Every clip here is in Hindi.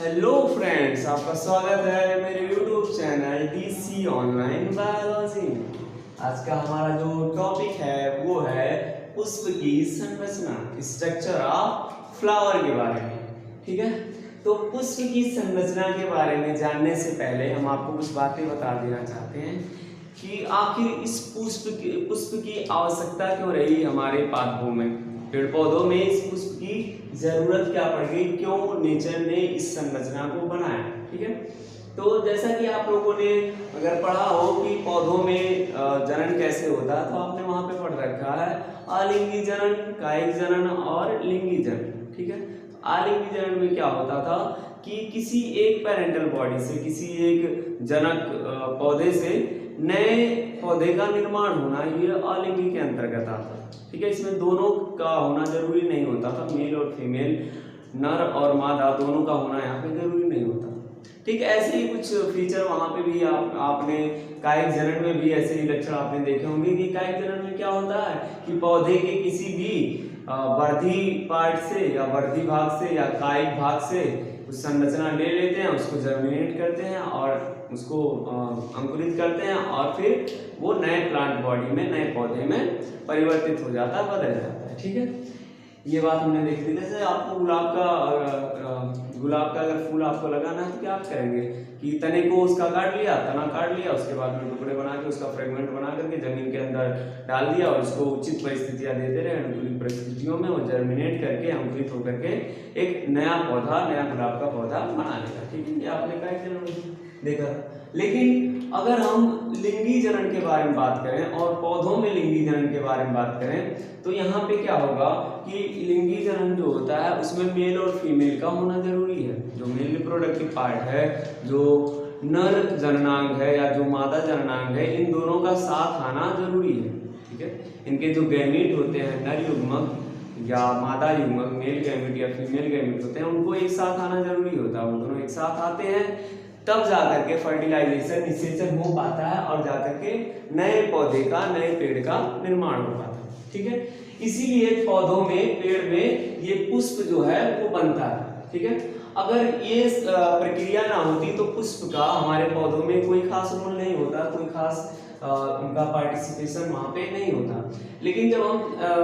हेलो फ्रेंड्स, आपका स्वागत है मेरे YouTube channel DC online biology. आज का हमारा जो टॉपिक है वो है पुष्प की संरचना, स्ट्रक्चर ऑफ फ्लावर के बारे में। ठीक है, तो पुष्प की संरचना के बारे में जानने से पहले हम आपको कुछ बातें बता देना चाहते हैं कि आखिर इस पुष्प की आवश्यकता क्यों रही हमारे पादपों में, पेड़ पौधों में इस पुष्प की जरूरत क्या पड़ गई, क्यों नेचर ने इस संरचना को बनाया। ठीक है, तो जैसा कि आप लोगों ने अगर पढ़ा हो कि पौधों में जनन कैसे होता है, तो आपने वहां पे पढ़ रखा है अलिंगी जनन, कायिक जनन और लिंगी जनन। ठीक है, आलिंगी जनन में क्या होता था कि किसी एक पेरेंटल बॉडी से, किसी एक जनक पौधे से नए पौधे का निर्माण होना, ये अलिंगी के अंतर्गत आता है। ठीक है, इसमें दोनों का होना जरूरी नहीं होता था, मेल और फीमेल, नर और मादा दोनों का होना यहाँ पे जरूरी नहीं होता। ठीक, ऐसे ही कुछ फीचर वहां पे भी आपने कायिक जनन में भी ऐसे ही लक्षण आपने देखे होंगे कि कायिक जनन में क्या होता है कि पौधे के किसी भी वर्धी पार्ट से या वर्धी भाग से या कायिक भाग से कुछ संरचना ले लेते हैं, उसको जर्मिनेट करते हैं और उसको अंकुरित करते हैं और फिर वो नए प्लांट बॉडी में, नए पौधे में परिवर्तित हो जाता है, बदल जाता है। ठीक है, ये बात हमने देख ली। जैसे आपको गुलाब का अगर फूल आपको लगाना है तो क्या आप करेंगे कि तने को उसका काट लिया, तना काट लिया, उसके बाद में टुकड़े बना के उसका फ्रेगमेंट बना करके जमीन के अंदर डाल दिया और उसको उचित परिस्थितियां देते रहे, अनुकूलित परिस्थितियों में वो जर्मिनेट करके अंकुरित होकर के एक नया पौधा, नया गुलाब का पौधा बना लेगा। ठीक है, ये आपने कायिक जनन देखा। लेकिन अगर हम लिंगी जनन के बारे में बात करें और पौधों में लिंगी जनन के बारे में बात करें तो यहाँ पे क्या होगा कि लिंगी जनन जो होता है उसमें मेल और फीमेल का होना जरूरी है। जो मेल रिप्रोडक्टिव पार्ट है, जो नर जननांग है या जो मादा जननांग है, इन दोनों का साथ आना जरूरी है। ठीक है, इनके जो गैमीट होते हैं, नर युग्मक या मादा युग्मक, मेल गैमीट या फीमेल गैमीट होते हैं, उनको एक साथ आना जरूरी होता है। वो दोनों एक साथ आते हैं तब जाकर के फर्टिलाइजेशन, निषेचन हो पाता है और जाकर के नए पौधे का, नए पेड़ का निर्माण हो पाता है। ठीक है, इसीलिए पौधों में, पेड़ में ये पुष्प जो है वो बनता है। ठीक है, अगर ये प्रक्रिया ना होती तो पुष्प का हमारे पौधों में कोई खास रोल नहीं होता, कोई खास उनका पार्टिसिपेशन वहां पे नहीं होता। लेकिन जब हम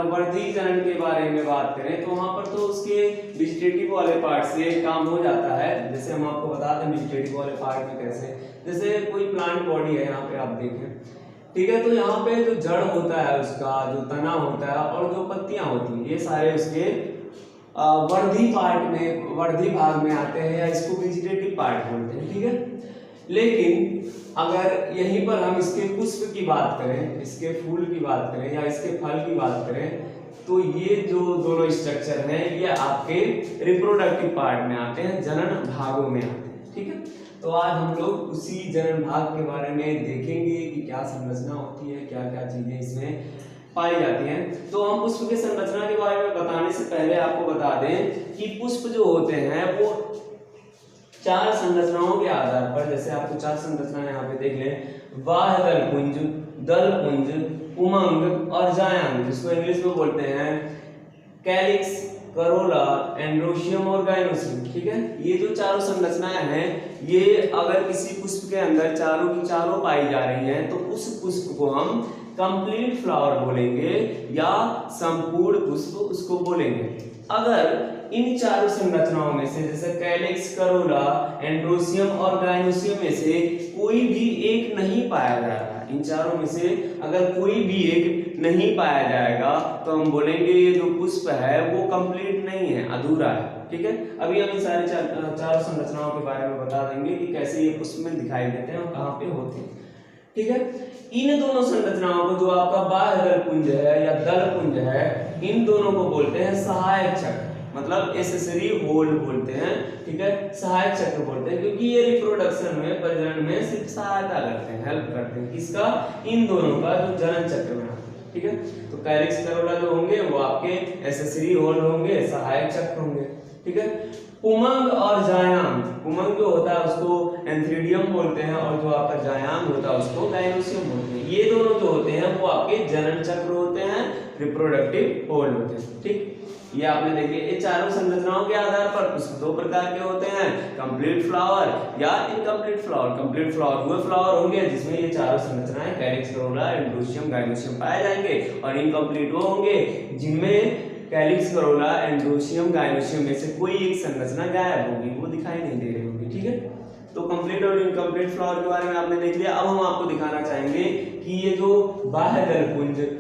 वर्धी जनन के बारे में बात करें तो वहां पर तो उसके वेजिटेटिव वाले पार्ट से काम हो जाता है। जैसे हम आपको बता दें वेजिटेटिव वाले पार्ट में कैसे, जैसे कोई प्लांट बॉडी है, यहाँ पे आप देखें, ठीक है, तो यहाँ पे जो जड़ होता है, उसका जो तना होता है और जो पत्तियां होती हैं, ये सारे उसके वर्धी पार्ट में, वर्धी भाग में आते हैं या इसको वेजिटेटिव पार्ट बोलते हैं। ठीक है, लेकिन अगर यहीं पर हम इसके पुष्प की बात करें, इसके फूल की बात करें या इसके फल की बात करें, तो ये जो दोनों स्ट्रक्चर हैं ये आपके रिप्रोडक्टिव पार्ट में आते हैं, जनन भागों में आते हैं। ठीक है, तो आज हम लोग उसी जनन भाग के बारे में देखेंगे कि क्या संरचना होती है, क्या क्या चीजें इसमें पाई जाती हैं। तो हम पुष्प के संरचना के बारे में बताने से पहले आपको बता दें कि पुष्प जो होते हैं वो चार संरचनाओं के आधार पर, जैसे आपको चार संरचना यहाँ पे देख लें, बाह्य दल पुंज, उमंग और जायांग, जिसको इंग्लिश में बोलते हैं कैलिक्स, करोला, एंड्रोशियम और गाइनोसियम। ठीक है, ये जो चारों संरचनाएं हैं, ये अगर किसी पुष्प के अंदर चारों की चारों पाई जा रही हैं तो उस पुष्प को हम कंप्लीट फ्लावर बोलेंगे या संपूर्ण पुष्प उसको बोलेंगे। अगर इन चारों संरचनाओं में से, जैसे कैलिक्स, करोला, एंड्रोशियम और गाइनोसियम में से कोई भी एक नहीं पाया जा रहा, इन चारों में से अगर कोई भी एक नहीं पाया जाएगा तो हम बोलेंगे ये जो पुष्प है वो कंप्लीट नहीं है, अधूरा है। ठीक है, अभी हम इन सारे चारों संरचनाओं के बारे में बता देंगे कि कैसे ये पुष्प में दिखाई देते हैं और कहाँ पे होते हैं। ठीक है, इन दोनों संरचनाओं को, जो आपका बाह्य दल पुंज है या दल पुंज है, इन दोनों को बोलते हैं सहायक चक्र, मतलब एसेसरी होल बोलते हैं। ठीक है, सहायक चक्र बोलते हैं क्योंकि ये रिप्रोडक्शन में, प्रजनन में सिर्फ सहायता करते हैं, हेल्प करते हैं। किसका? इन दोनों का, जो जनन चक्र में आते हैं। ठीक है, तो कैलिक्स, करोला जो होंगे वो आपके एसेसरी होल होंगे, सहायक चक्र होंगे। ठीक है, उमंग और जायांग, उमंग जो होता है उसको एंथ्रीडियम बोलते हैं और जो आपका जायांग होता है उसको गाइनोसियम बोलते हैं। ये दोनों जो होते हैं वो आपके जनन चक्र होते हैं, रिप्रोडक्टिव होल होते हैं। ठीक, ये आपने देखे, ये चारों संरचनाओं के आधार पर पुष्प दो प्रकार के होते हैं, कंप्लीट फ्लावर या इनकम्प्लीट फ्लावर। कंप्लीट फ्लावर वो फ्लावर होंगे जिसमें ये चारों संरचनाएं कैलिक्स, करोला, एंड्रोशियम, गाइनोशियम पाए जाएंगे, और इनकम्प्लीट वो होंगे जिनमें कैलिक्स, करोला, एंड्रोशियम, गाइनोशियम में से कोई एक संरचना गायब होगी, वो दिखाई नहीं दे रही होगी। ठीक है, तो कंप्लीट और इनकम्प्लीट फ्लावर के बारे में आपने देख लिया। अब हम आपको दिखाना चाहेंगे कि ये जो बाह्य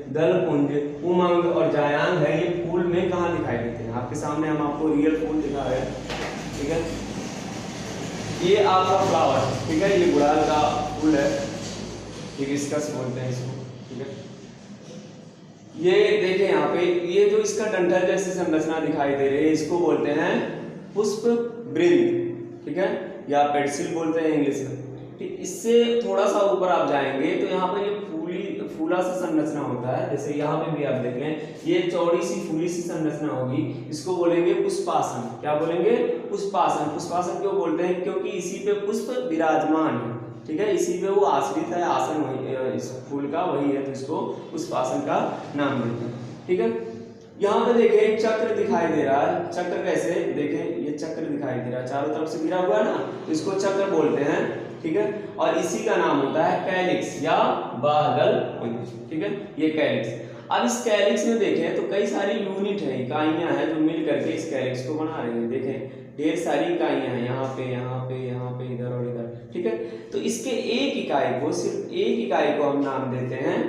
दलपुंज, उमंग और जायांग है, ये फूल में कहाँ दिखाई देते हैं। आपके सामने हम आपको रियल फूल दिखा रहे हैं। ठीक है, ये आपका फ्लावर, ठीक है, ये गुड़ाल का फूल है, हिबिस्कस बोलते हैं इसको। ठीक है, ये देखें यहाँ पे, ये जो इसका डंठल जैसी संरचना दिखाई दे रही है, इसको बोलते हैं पुष्प वृंद। ठीक है, या पेडसिल बोलते हैं इंग्लिश में। ठीक, इससे थोड़ा सा ऊपर आप जाएंगे तो यहाँ पे ये फूला सा संरचना होता है, जैसे यहाँ पे भी आप देख लें, ये चौड़ी सी फूली सी संरचना होगी, इसको बोलेंगे पुष्पासन। क्या बोलेंगे? पुष्पासन। पुष्पासन क्यों बोलते हैं? क्योंकि इसी पे पुष्प विराजमान है। ठीक है, इसी पे वो आश्रित है, आसन वही इस फूल का वही है, तो इसको पुष्पासन का नाम देते हैं। ठीक है, यहाँ पे देखें एक चक्र दिखाई दे रहा है। चक्र कैसे? देखें, ये चक्र दिखाई दे रहा है, चारों तरफ से घिरा हुआ है ना, तो इसको चक्र बोलते हैं। ठीक है, और इसी का नाम होता है कैलिक्स या बाह्यदल पुंज। ठीक है, ये कैलिक्स। अब इस कैलिक्स में देखें तो कई सारी यूनिट है, इकाइयां हैं जो मिल करके इस कैलिक्स को बना रही हैं। देखें, ढेर सारी इकाइयां हैं, यहाँ पे, यहाँ पे, यहाँ पे, इधर और इधर। ठीक है, तो इसके एक इकाई को, सिर्फ एक इकाई को हम नाम देते हैं,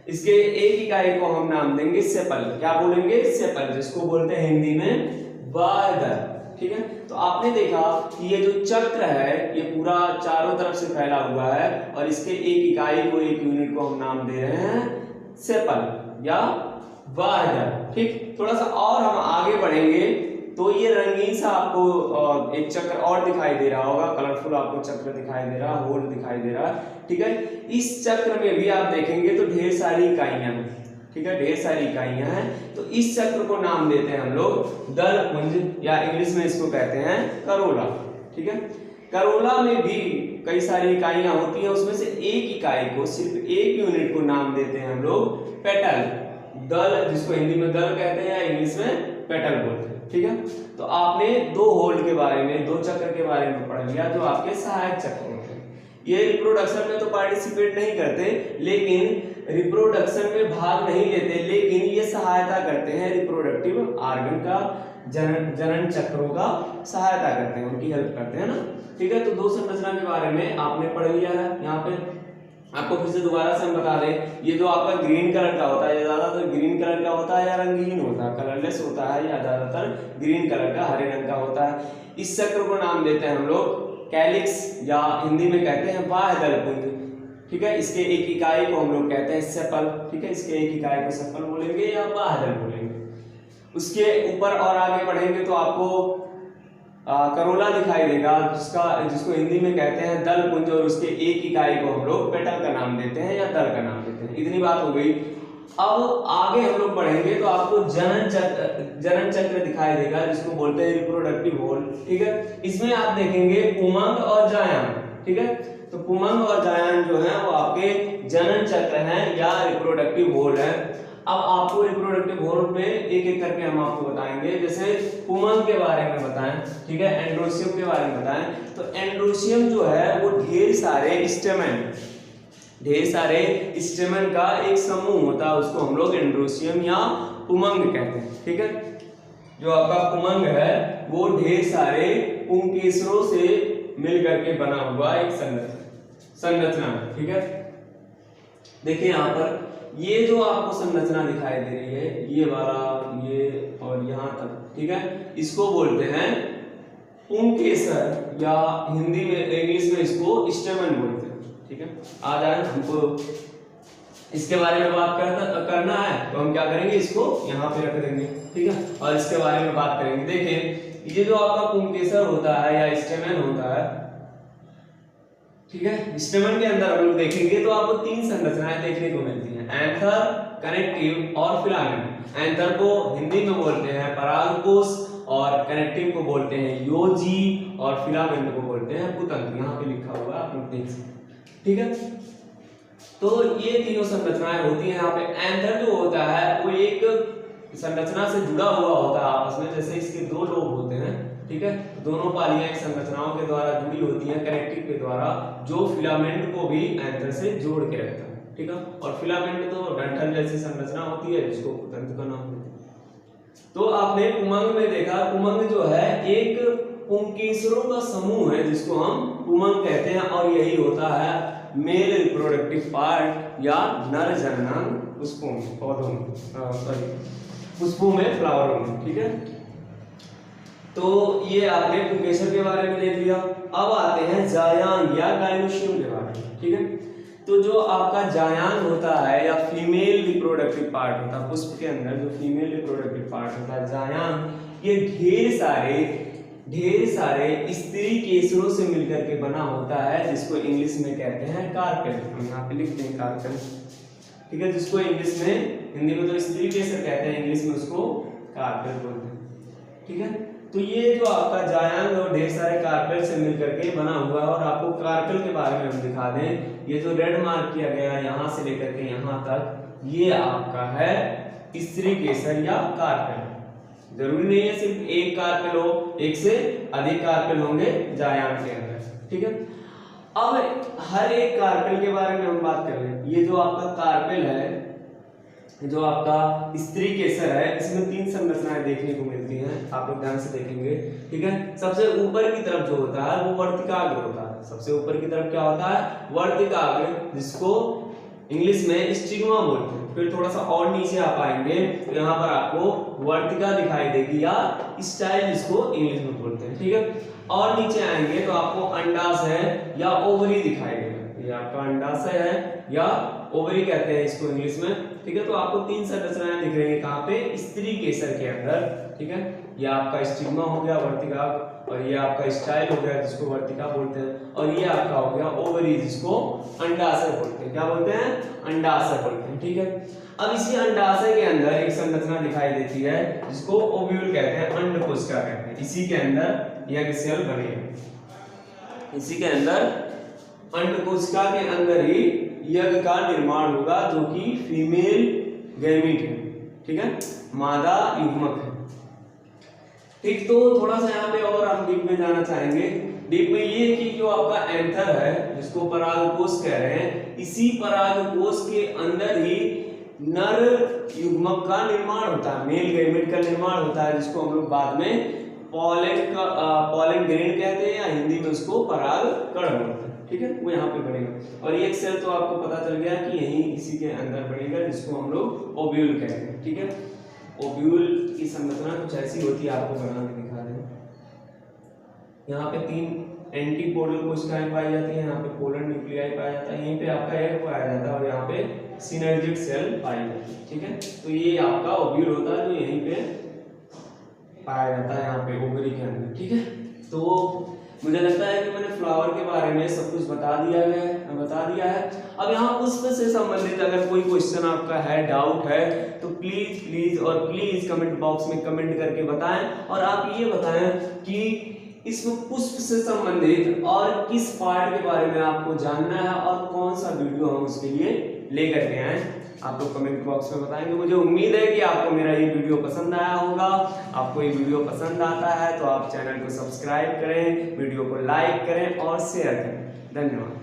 इसके एक इकाई को हम नाम देंगे सेपल। क्या बोलेंगे? सेपल, जिसको बोलते हैं हिंदी में बाह्यदल। ठीक है, तो आपने देखा कि ये जो चक्र है ये पूरा चारों तरफ से फैला हुआ है, और इसके एक इकाई को, एक यूनिट को हम नाम दे रहे हैं सेपल या बाह्यदल। ठीक, थोड़ा सा और हम आगे बढ़ेंगे तो ये रंगीन सा आपको एक चक्र और दिखाई दे रहा होगा, कलरफुल आपको चक्र दिखाई दे रहा, होल दिखाई दे रहा। ठीक है, इस चक्र में भी आप देखेंगे तो ढेर सारी इकाइयां हैं। ठीक है, ढेर सारी इकाइयां हैं, तो इस चक्र को नाम देते हैं हम लोग दलपुंज, या इंग्लिश में इसको कहते हैं करोला। ठीक है, करोला में भी कई सारी इकाइयां होती हैं, उसमें से एक इकाई को, सिर्फ एक यूनिट को नाम देते हैं हम लोग पेटल, दल, जिसको हिंदी में दल कहते हैं या इंग्लिश में पेटल बोलते हैं। ठीक है, तो आपने दो होल के बारे में, दो चक्र के बारे में पढ़ लिया जो आपके सहायक चक्र होते हैं। ये रिप्रोडक्शन में तो पार्टिसिपेट नहीं करते, लेकिन रिप्रोडक्शन में भाग नहीं लेते, लेकिन ये सहायता करते हैं रिप्रोडक्टिव ऑर्गन का, जनन चक्रों का सहायता करते हैं, उनकी हेल्प करते हैं ना। ठीक है, तो दो संरचना के बारे में आपने पढ़ लिया है। यहाँ पे आपको फिर से दोबारा से हम बता दें, ये जो आपका ग्रीन कलर का होता है, ये ज्यादातर ग्रीन कलर का होता है या रंगीन होता है, कलरलेस होता है, या ज्यादातर ग्रीन कलर का, हरे रंग का होता है। इस चक्र को नाम देते हैं हम लोग कैलिक्स, या हिंदी में कहते हैं बाह्यदल पुंज। ठीक है, इसके एक इकाई को हम लोग कहते हैं सेपल। ठीक है, इसके एक इकाई को सेपल बोलेंगे या बाह्यदल बोलेंगे। उसके ऊपर और आगे बढ़ेंगे तो आपको करोला दिखाई देगा, जिसको हिंदी में कहते हैं दल पुंज, और उसके एक इकाई को हम लोग पेटल का नाम देते हैं या दल का नाम देते हैं। इतनी बात हो गई। अब आगे हम लोग बढ़ेंगे तो आपको जनन चक्र दिखाई देगा, जिसको बोलते हैं रिप्रोडक्टिव होल। ठीक है, इसमें आप देखेंगे पुमंग और जायांग। ठीक है, तो पुमंग और जायांग जो है वो आपके जनन चक्र हैं या रिप्रोडक्टिव होल है। अब आपको रिप्रोडक्टिव होल में एक एक करके हम आपको बताएंगे, जैसे पुमंग के बारे में बताएं। ठीक है, एंड्रोशियम के बारे में बताएं। तो एंड्रोशियम जो है वो ढेर सारे स्टेमन का एक समूह होता है, उसको हम लोग एंड्रोशियम या पुमंग कहते हैं। ठीक है, जो आपका पुमंग है वो ढेर सारे पुंकेसरों से मिल करके बना हुआ एक संरचना है। ठीक है, देखिए यहाँ पर ये जो आपको संरचना दिखाई दे रही है, ये वाला, ये और यहाँ तक। ठीक है, इसको बोलते हैं पुंकेसर, या हिंदी में, इंग्लिश में इसको स्टेमन बोलते हैं। ठीक है, आ जाए, हमको इसके बारे में बात करना है तो हम क्या करेंगे, इसको यहाँ पे रख देंगे। ठीक है, और इसके बारे में बात करेंगे। देखिए, ये जो आपका पुंकेसर होता है या स्टेमन होता है, ठीक है, स्टेमन के अंदर हम लोग देखेंगे तो आपको तीन संरचनाएं देखने को मिलती हैं, एंथर, कनेक्टिव और फिलामेंट। एंथर को हिंदी में बोलते हैं परागकोश, और कनेक्टिव को बोलते हैं योजी, और फिलामेंट को बोलते हैं पुतंत्र। यहाँ पे लिखा हुआ है, आप लोग देख सकते हैं। ठीक है, तो ये तीनों संरचनाएं होती हैं। यहाँ पे एंथर जो होता है वो एक संरचना से जुड़ा हुआ होता है आपस में, जैसे इसके दो लोब होते हैं, ठीक है, दोनों पालियां एक संरचनाओं के द्वारा जुड़ी होती हैं कनेक्टिव के द्वारा, जो फिलामेंट को भी एंथर से जोड़ के रखता है, ठीक है। और फिलामेंट तो डंठल जैसी संरचना होती है जिसको तंतु का नाम देते हैं। तो आपने पुमंग में देखा, पुमंग जो है एक पुंकेसरों का समूह है जिसको हम पुमंग कहते हैं, और यही होता है मेल रिप्रोडक्टिव पार्ट या नर जननांग पुष्पों में, पौधों में, सॉरी पुष्पों में, फ्लावरों में, ठीक है। तो ये आपने पुंकेसर के बारे में देख लिया। अब आते हैं जायांग या गायनोशियम के बारे में, ठीक है। तो जो आपका जायांग होता है या फीमेल रिप्रोडक्टिव पार्ट होता है पुष्प के अंदर, जो फीमेल रिप्रोडक्टिव पार्ट होता है जायांग, ये ढेर सारे स्त्री केसरों से मिलकर के बना होता है, जिसको इंग्लिश में कहते हैं कार्पेल। हम यहाँ पे लिखते हैं कार्पेल, ठीक है, जिसको इंग्लिश में, हिंदी में तो स्त्री केसर कहते हैं, इंग्लिश में उसको कार्पेल बोलते हैं, ठीक है। तो ये जो आपका जायांग और ढेर सारे कार्पेल से मिलकर के बना हुआ है। और आपको कार्पेल के बारे में हम दिखा दें, ये जो रेड मार्क किया गया है यहाँ से लेकर के यहाँ तक, ये आपका है स्त्री केसर या कार्पेल। जरूरी नहीं है सिर्फ एक कार्पेल हो, एक से अधिक कार्पेल होंगे जायांग के अंदर, ठीक है। अब हर एक कार्पेल के बारे में हम बात कर रहे हैं। ये जो आपका कार्पेल है, जो आपका स्त्री केसर है, इसमें 3 संरचनाएं देखने को मिलती हैं, आप लोग ध्यान से देखेंगे, ठीक है। सबसे ऊपर की तरफ जो होता है वो वर्तिकाग्र होता है। सबसे ऊपर की तरफ क्या होता है? वर्तिकाग्र, जिसको इंग्लिश में स्टिग्मा बोलते हैं। फिर थोड़ा सा और नीचे आप आएंगे तो यहाँ पर आपको वर्तिका दिखाई देगी या स्टाइल, जिसको इंग्लिश में बोलते हैं, ठीक है। और नीचे आएंगे तो आपको अंडाशय या ओवरी दिखाई देगा। ये आपका अंडाशय है या ओवरी कहते हैं इसको इंग्लिश में, ठीक है। तो आपको 3 संरचनाएं दिख रही है कहाँ पे? स्त्री केसर के अंदर, ठीक है। ये आपका स्टिग्मा हो गया, वर्तिका, और ये आपका स्टाइल हो गया जिसको वर्तिका बोलते हैं, और ये आपका हो गया ओवरी, जिसको अंडाशय बोलते हैं। क्या बोलते हैं? अंडाशय बोलते हैं, ठीक है। अब इसी अंडाशय के अंदर एक संरचना दिखाई देती है जिसको ओव्यूल कहते हैं, अंडकोशिका कहते हैं। इसी के अंदर यज्ञ सेल बने हैं, इसी के अंदर अंडकोशिका के अंदर ही यज्ञ का निर्माण होगा, जो कि फीमेल गैमीट है, ठीक है, मादा युग्मक है, ठीक। तो थोड़ा सा यहाँ पे और हम डीप में जाना चाहेंगे। डीप में ये कि जो आपका एंथर है, जिसको परागकोश कह रहे हैं, इसी परागकोश के अंदर ही नर युग्मक का निर्माण होता है, मेल गैमेट का निर्माण होता है, जिसको हम लोग बाद में पॉलन ग्रेन कहते हैं, या हिंदी में उसको परागकण बोलते हैं, ठीक है। वो यहाँ पे बनेगा। और एक सेल तो आपको पता चल गया कि यहीं इसी के अंदर बनेगा, जिसको हम लोग ओव्यूल कहते हैं, ठीक है। ओव्यूल की संरचना कुछ ऐसी होती है, आपको बना के दिखा रहे हैं। यहाँ पे 3 एंटीपोडल कोशिकाएं पाई जाती हैं, यहाँ पे पोलर न्यूक्लियाई पाया जाता है, यहीं पे आपका एग पाया जाता है, और यहाँ पे सिनर्जिक सेल पाई जाती है, ठीक है। तो ये आपका ओव्यूल होता है, जो यहीं पे पाया जाता है, यहाँ पे ओवरी के अंदर, ठीक है। तो मुझे लगता है कि मैंने फ्लावर के बारे में सब कुछ बता दिया है। अब यहाँ पुष्प से संबंधित अगर कोई क्वेश्चन आपका है, डाउट है, तो प्लीज कमेंट बॉक्स में कमेंट करके बताएं। और आप ये बताएं कि इसमें पुष्प से संबंधित और किस पार्ट के बारे में आपको जानना है, और कौन सा वीडियो हम उसके लिए लेकर के आए, आप लोग कमेंट बॉक्स में बताएंगे। मुझे उम्मीद है कि आपको मेरा ये वीडियो पसंद आया होगा। आपको ये वीडियो पसंद आता है तो आप चैनल को सब्सक्राइब करें, वीडियो को लाइक करें और शेयर करें। धन्यवाद।